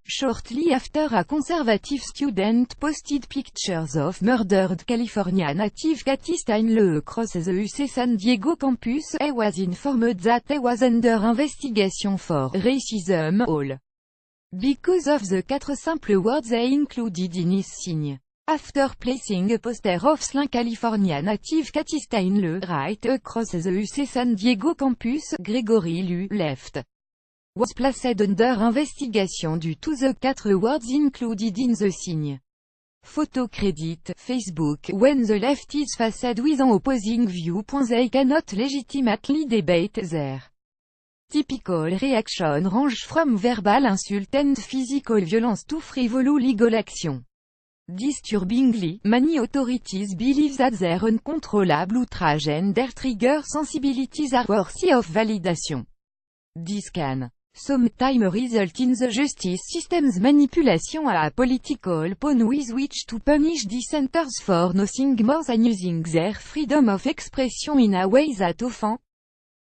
Shortly after, a conservative student posted pictures of murdered California native Kathy Steinle across the UC San Diego campus. He was informed that he was under investigation for racism, all because of the 4 simple words he included in his sign. After placing a poster of slain California native Kathy Steinle right across the UC San Diego campus, Gregory Liu, left, was placed under investigation due to the 4 words included in the sign. Photo credit, Facebook. When the left is faced with an opposing viewpoint, they cannot legitimately debate their typical reaction range from verbal insult and physical violence to frivolous legal action. Disturbingly, many authorities believe that their uncontrollable outrage and their trigger sensibilities are worthy of validation. This can sometimes result in the justice system's manipulation à a political pawn with which to punish dissenters for nothing more than using their freedom of expression in a way that offends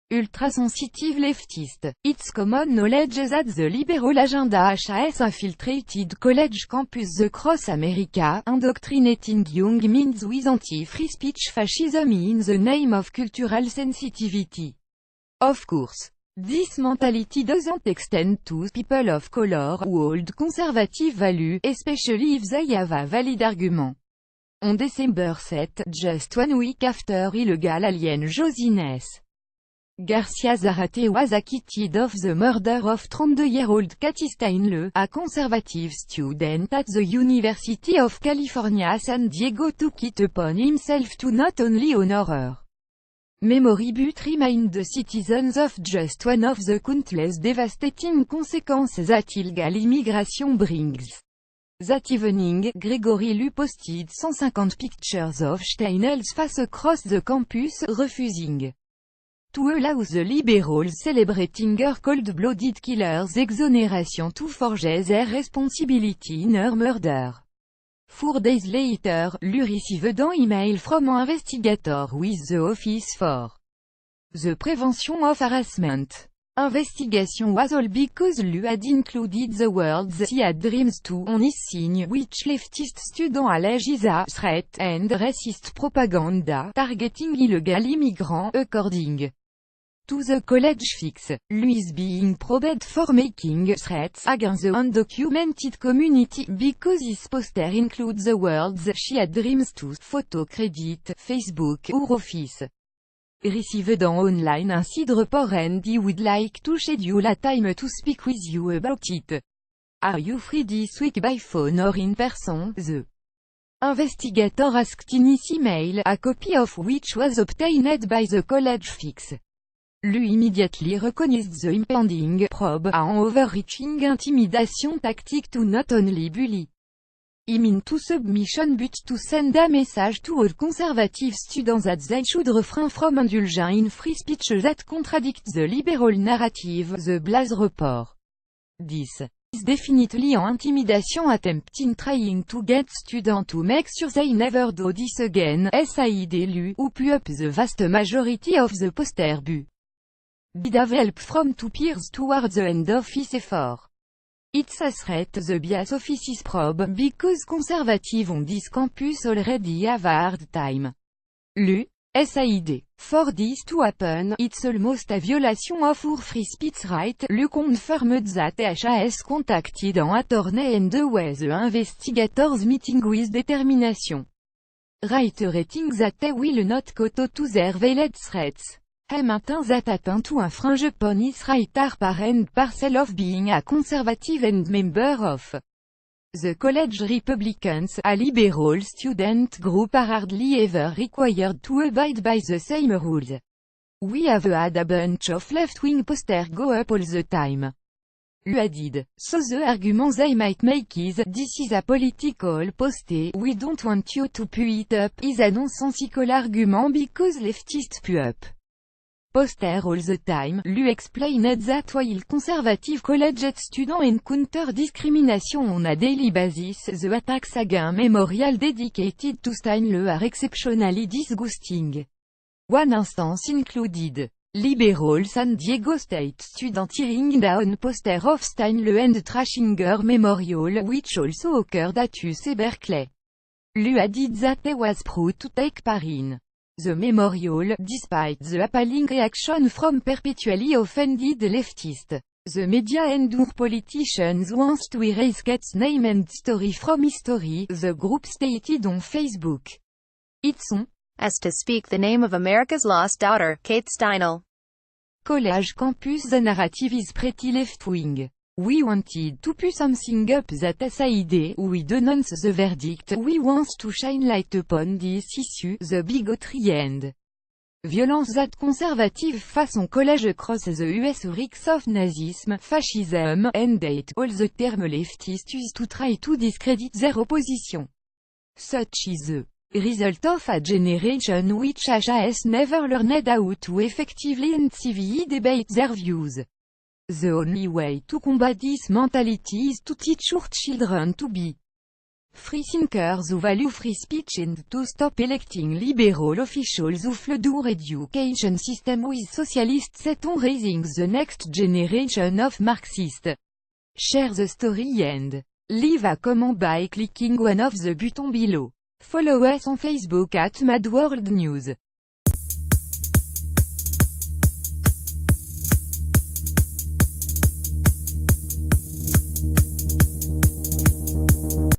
ultra-sensitive leftists. It's common knowledge that the liberal agenda has infiltrated college campus across America, indoctrinating young minds with anti-free speech fascism in the name of cultural sensitivity. Of course, this mentality doesn't extend to people of color who hold conservative values, especially if they have a valid argument. On December 7, just 1 week after illegal alien Josines Garcia Zarate was acquitted of the murder of 32-year-old Kathy Steinle, a conservative student at the University of California San Diego, took it upon himself to not only honor her memory but remind the citizens of just one of the countless devastating consequences that illegal immigration brings. That evening, Gregory Liu posted 150 pictures of Steinle's face across the campus, refusing to allow the liberals celebrating her cold-blooded killer's exoneration to forge their responsibility in her murder. 4 days later, Liu received an email from an investigator with the Office for the Prevention of Harassment. Investigation was all because Liu had included the words he had dreams to on his sign, which leftist students allege is a threat and racist propaganda targeting illegal immigrants, according to the college fix. Liu is being probed for making threats against the undocumented community because his poster includes the words she had dreams to, photo credit, Facebook, or Office. Received an online inside report and he would like to schedule a time to speak with you about it. Are you free this week by phone or in person? The investigator asked in his email, a copy of which was obtained by the college fix. Liu immediately recognized the impending probe, an overreaching intimidation tactic to not only bully him into submission but to send a message to all conservative students that they should refrain from indulging in free speech that contradicts the liberal narrative, the Blaze report. This is definitely an intimidation attempt in trying to get students to make sure they never do this again, said Liu, who put up the vast majority of the poster did have help from 2 peers towards the end of his effort. It's a threat the bias office's probe, because conservative on this campus already have a hard time. Liu, said. For this to happen, it's almost a violation of our free speech right. Liu confirmed that he has contacted an attorney and away the investigators meeting with determination, reiterating that he will not kowtow to their veiled threats. He maintains that atteint to infringe upon his right are part and parcel of being a conservative and member of the college Republicans, a liberal student group are hardly ever required to abide by the same rules. We have had a bunch of left-wing posters go up all the time. Liu added. So the argument they might make is, this is a political poster, we don't want you to put it up, is a nonsensical argument because leftists put up poster all the time. Liu explained that while conservative college students encounter discrimination on a daily basis, the attacks against memorial dedicated to Steinle are exceptionally disgusting. One instance included Liberal San Diego State student tearing down poster of Steinle and Trashinger Memorial, which also occurred at UC Berkeley. Lu added that he was proud to take part in the memorial, despite the appalling reaction from perpetually offended leftists. The media and our politicians want to erase Kate's name and story from history, the group stated on Facebook. It's on as to speak the name of America's lost daughter, Kate Steinle. College campus. The narrative is pretty left-wing. We wanted to put something up that aside, we denounce the verdict, we want to shine light upon this issue, the bigotry and violence that conservative face on college across the US reeks of nazism, fascism, and hate, all the term leftists use to try to discredit their opposition. Such is the result of a generation which has never learned how to effectively and civilly debate their views. The only way to combat this mentality is to teach our children to be free thinkers who value free speech and to stop electing liberal officials who flood our education system with socialists set on raising the next generation of Marxists. Share the story and leave a comment by clicking one of the buttons below. Follow us on Facebook at Mad World News.